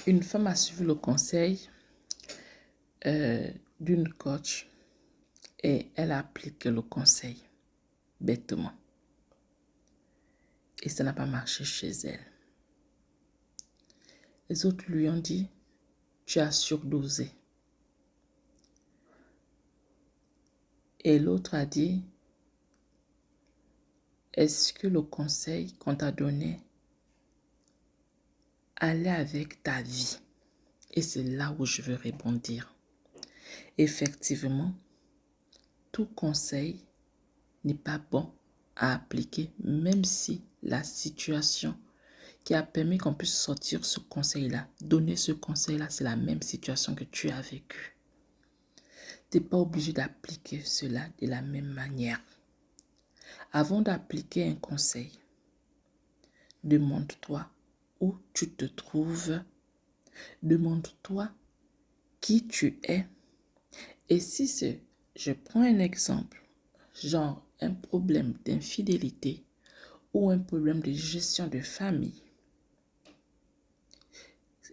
Une femme a suivi le conseil d'une coach et elle a appliqué le conseil bêtement. Et ça n'a pas marché chez elle. Les autres lui ont dit, tu as surdosé. Et l'autre a dit, est-ce que le conseil qu'on t'a donné allait avec ta vie? Et c'est là où je veux rebondir. Effectivement, tout conseil n'est pas bon à appliquer, même si la situation qui a permis qu'on puisse sortir ce conseil-là, donner ce conseil-là, c'est la même situation que tu as vécue. Tu n'es pas obligé d'appliquer cela de la même manière. Avant d'appliquer un conseil, demande-toi où tu te trouves, demande-toi qui tu es. Et si c'est, je prends un exemple, genre un problème d'infidélité ou un problème de gestion de famille,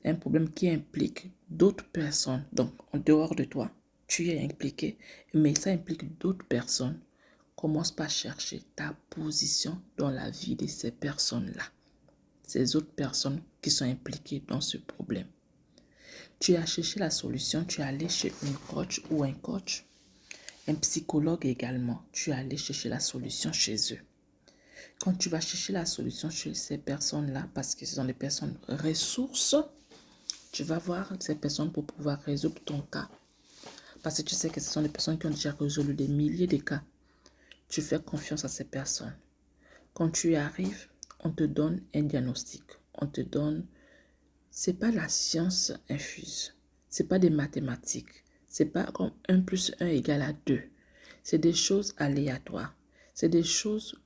un problème qui implique d'autres personnes, donc en dehors de toi, tu es impliqué, mais ça implique d'autres personnes, commence par chercher ta position dans la vie de ces personnes-là, ces autres personnes qui sont impliquées dans ce problème. Tu as cherché la solution, tu es allé chez une coach ou un coach, un psychologue également, tu es allé chercher la solution chez eux. Quand tu vas chercher la solution chez ces personnes-là, parce que ce sont des personnes ressources, tu vas voir ces personnes pour pouvoir résoudre ton cas. Parce que tu sais que ce sont des personnes qui ont déjà résolu des milliers de cas. Tu fais confiance à ces personnes. Quand tu y arrives, on te donne un diagnostic. On te donne... C'est pas la science infuse. C'est pas des mathématiques. C'est pas comme 1 plus 1 égale 2. C'est des choses aléatoires. C'est des choses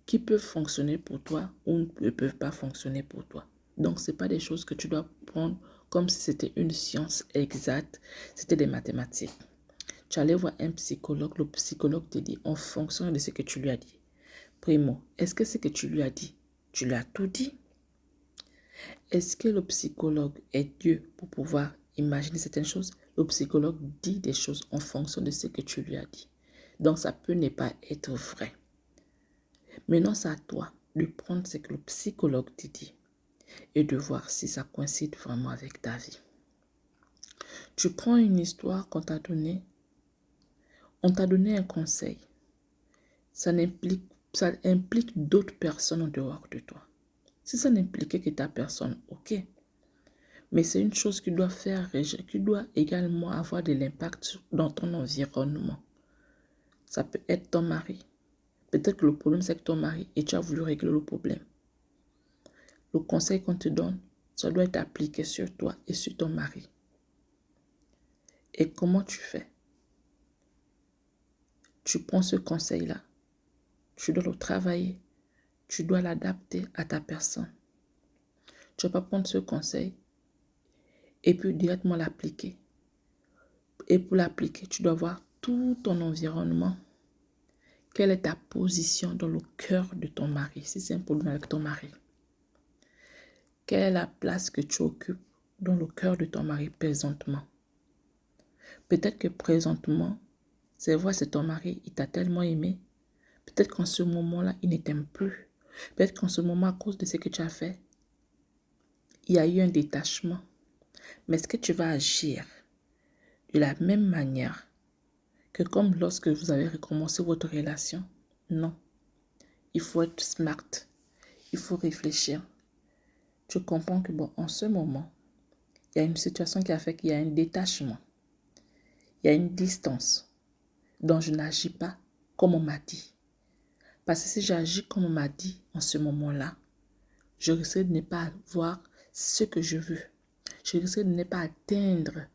qui peuvent fonctionner pour toi ou ne peuvent pas fonctionner pour toi. Donc, ce n'est pas des choses que tu dois prendre comme si c'était une science exacte, c'était des mathématiques. Tu allais voir un psychologue, le psychologue te dit en fonction de ce que tu lui as dit. Primo, est-ce que ce que tu lui as dit, tu lui as tout dit? Est-ce que le psychologue est Dieu pour pouvoir imaginer certaines choses? Le psychologue dit des choses en fonction de ce que tu lui as dit. Donc, ça peut ne pas être vrai. Maintenant, c'est à toi de prendre ce que le psychologue te dit et de voir si ça coïncide vraiment avec ta vie. Tu prends une histoire qu'on t'a donnée, on t'a donné un conseil. Ça implique d'autres personnes en dehors de toi. Si ça n'impliquait que ta personne, ok. Mais c'est une chose qui doit qui doit également avoir de l'impact dans ton environnement. Ça peut être ton mari. Peut-être que le problème, c'est que ton mari et tu as voulu régler le problème. Le conseil qu'on te donne, ça doit être appliqué sur toi et sur ton mari. Et comment tu fais? Tu prends ce conseil-là, tu dois le travailler, tu dois l'adapter à ta personne. Tu ne vas pas prendre ce conseil et puis directement l'appliquer. Et pour l'appliquer, tu dois voir tout ton environnement. Quelle est ta position dans le cœur de ton mari, si c'est un problème avec ton mari? Quelle est la place que tu occupes dans le cœur de ton mari présentement? Peut-être que présentement, c'est vrai, c'est ton mari, il t'a tellement aimé. Peut-être qu'en ce moment-là, il ne t'aime plus. Peut-être qu'en ce moment, à cause de ce que tu as fait, il y a eu un détachement. Mais est-ce que tu vas agir de la même manière que comme lorsque vous avez recommencé votre relation? Non. Il faut être smart. Il faut réfléchir. Tu comprends que bon, en ce moment, il y a une situation qui a fait qu'il y a un détachement. Il y a une distance dont je n'agis pas comme on m'a dit. Parce que si j'agis comme on m'a dit en ce moment-là, je risque de ne pas avoir ce que je veux. Je risque de ne pas atteindre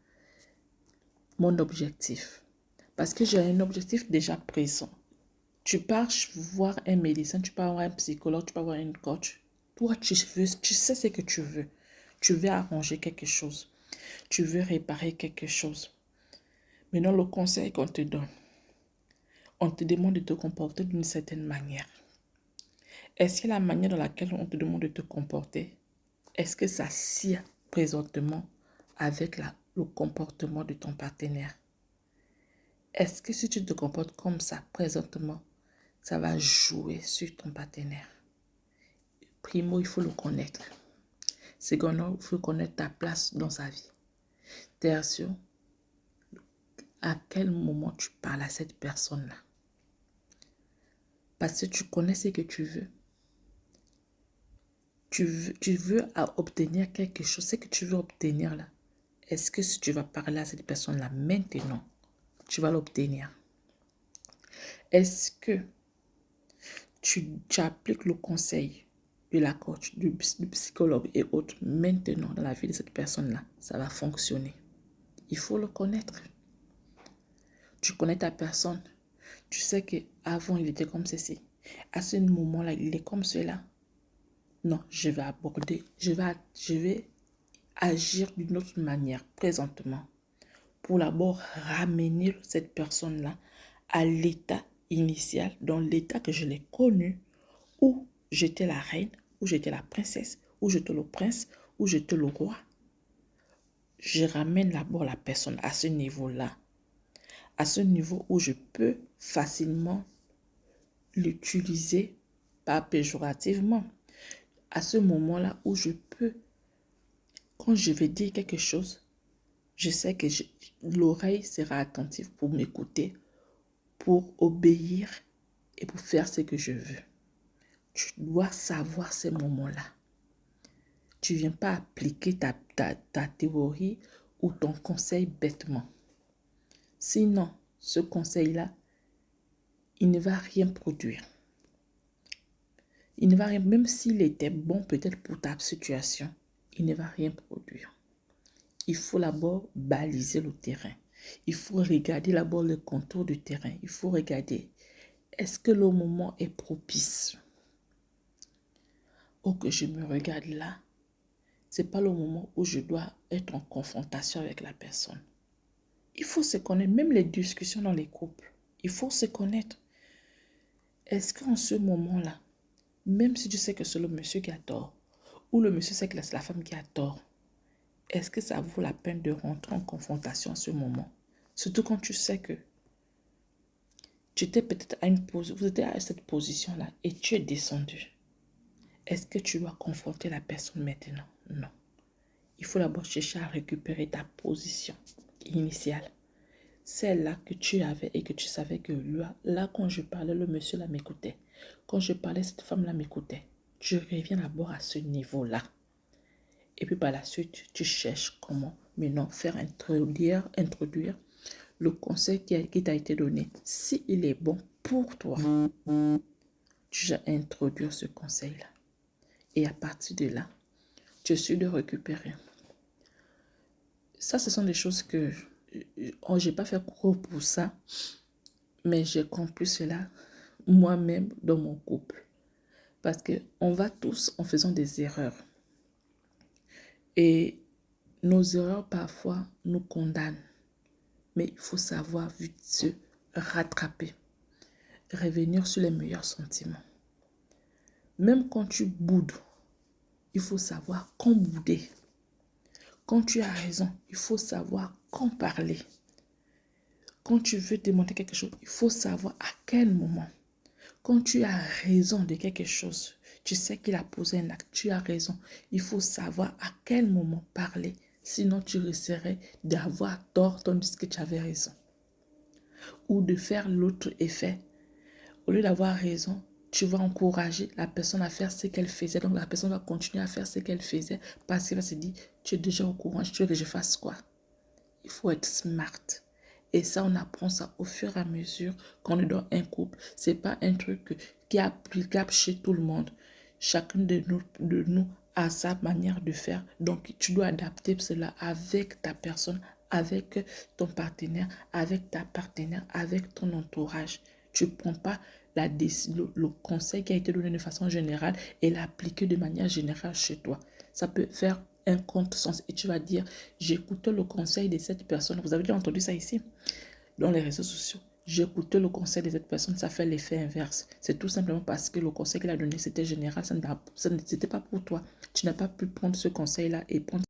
mon objectif. Parce que j'ai un objectif déjà présent. Tu pars voir un médecin, tu pars voir un psychologue, tu pars voir un coach. Toi, tu sais ce que tu veux. Tu veux arranger quelque chose. Tu veux réparer quelque chose. Maintenant, le conseil qu'on te donne, on te demande de te comporter d'une certaine manière. Est-ce que la manière dans laquelle on te demande de te comporter, est-ce que ça sied présentement avec le comportement de ton partenaire? Est-ce que si tu te comportes comme ça présentement, ça va jouer sur ton partenaire? Primo, il faut le connaître. Secondo, il faut connaître ta place dans sa vie. Tertio, à quel moment tu parles à cette personne-là? Parce que tu connais ce que tu veux. Tu veux obtenir quelque chose. Ce que tu veux obtenir là, est-ce que si tu vas parler à cette personne-là maintenant, tu vas l'obtenir? Est-ce que tu appliques le conseil de la coach, du psychologue et autres maintenant dans la vie de cette personne-là? Ça va fonctionner. Il faut le connaître. Tu connais ta personne. Tu sais qu'avant, il était comme ceci. À ce moment-là, il est comme cela. Non, je vais aborder, je vais agir d'une autre manière présentement pour d'abord ramener cette personne-là à l'état initial, dans l'état que je l'ai connu, où j'étais la reine, où j'étais la princesse, où j'étais le prince, où j'étais le roi. Je ramène d'abord la personne à ce niveau-là, à ce niveau où je peux facilement l'utiliser, pas péjorativement, à ce moment-là où je peux, quand je vais dire quelque chose, je sais que l'oreille sera attentive pour m'écouter, pour obéir et pour faire ce que je veux. Tu dois savoir ces moments-là. Tu ne viens pas appliquer ta théorie ou ton conseil bêtement. Sinon, ce conseil-là, il ne va rien produire. Il ne va rien, même s'il était bon peut-être pour ta situation, il ne va rien produire. Il faut d'abord baliser le terrain. Il faut regarder d'abord le contour du terrain. Il faut regarder, est-ce que le moment est propice? Oh, que je me regarde là, ce n'est pas le moment où je dois être en confrontation avec la personne. Il faut se connaître, même les discussions dans les couples, il faut se connaître. Est-ce qu'en ce moment-là, même si tu sais que c'est le monsieur qui a tort, ou le monsieur sait que c'est la femme qui a tort, est-ce que ça vaut la peine de rentrer en confrontation à ce moment? Surtout quand tu sais que tu étais peut-être à une position, vous étiez à cette position-là et tu es descendu. Est-ce que tu dois confronter la personne maintenant? Non. Il faut d'abord chercher à récupérer ta position initiale. Celle-là que tu avais et que tu savais que là, quand je parlais, le monsieur là m'écoutait. Quand je parlais, cette femme-là m'écoutait. Tu reviens d'abord à ce niveau-là. Et puis par la suite, tu cherches comment maintenant faire introduire le conseil qui t'a été donné. S'il est bon pour toi, tu vas introduire ce conseil-là. Et à partir de là, tu suis de récupérer. Ça, ce sont des choses que je n'ai pas fait cours pour ça, mais j'ai compris cela moi-même dans mon couple. Parce qu'on va tous en faisant des erreurs. Et nos erreurs, parfois, nous condamnent. Mais il faut savoir vite se rattraper. Revenir sur les meilleurs sentiments. Même quand tu boudes, il faut savoir quand bouder. Quand tu as raison, il faut savoir quand parler. Quand tu veux demander quelque chose, il faut savoir à quel moment. Quand tu as raison de quelque chose, tu sais qu'il a posé un acte, tu as raison. Il faut savoir à quel moment parler. Sinon, tu risquerais d'avoir tort tandis que tu avais raison. Ou de faire l'autre effet. Au lieu d'avoir raison, tu vas encourager la personne à faire ce qu'elle faisait. Donc, la personne va continuer à faire ce qu'elle faisait parce qu'elle va se dire, tu es déjà au courant, tu veux que je fasse quoi? Il faut être smart. Et ça, on apprend ça au fur et à mesure qu'on est dans un couple. Ce n'est pas un truc qui est applicable chez tout le monde. Chacun de nous a sa manière de faire. Donc, tu dois adapter cela avec ta personne, avec ton partenaire, avec ta partenaire, avec ton entourage. Tu ne prends pas le conseil qui a été donné de façon générale et l'appliquer de manière générale chez toi. Ça peut faire un contresens et tu vas dire, j'écoutais le conseil de cette personne. Vous avez déjà entendu ça ici dans les réseaux sociaux. J'écoutais le conseil de cette personne, ça fait l'effet inverse. C'est tout simplement parce que le conseil qu'il a donné, c'était général, ça n'était pas pour toi. Tu n'as pas pu prendre ce conseil-là et prendre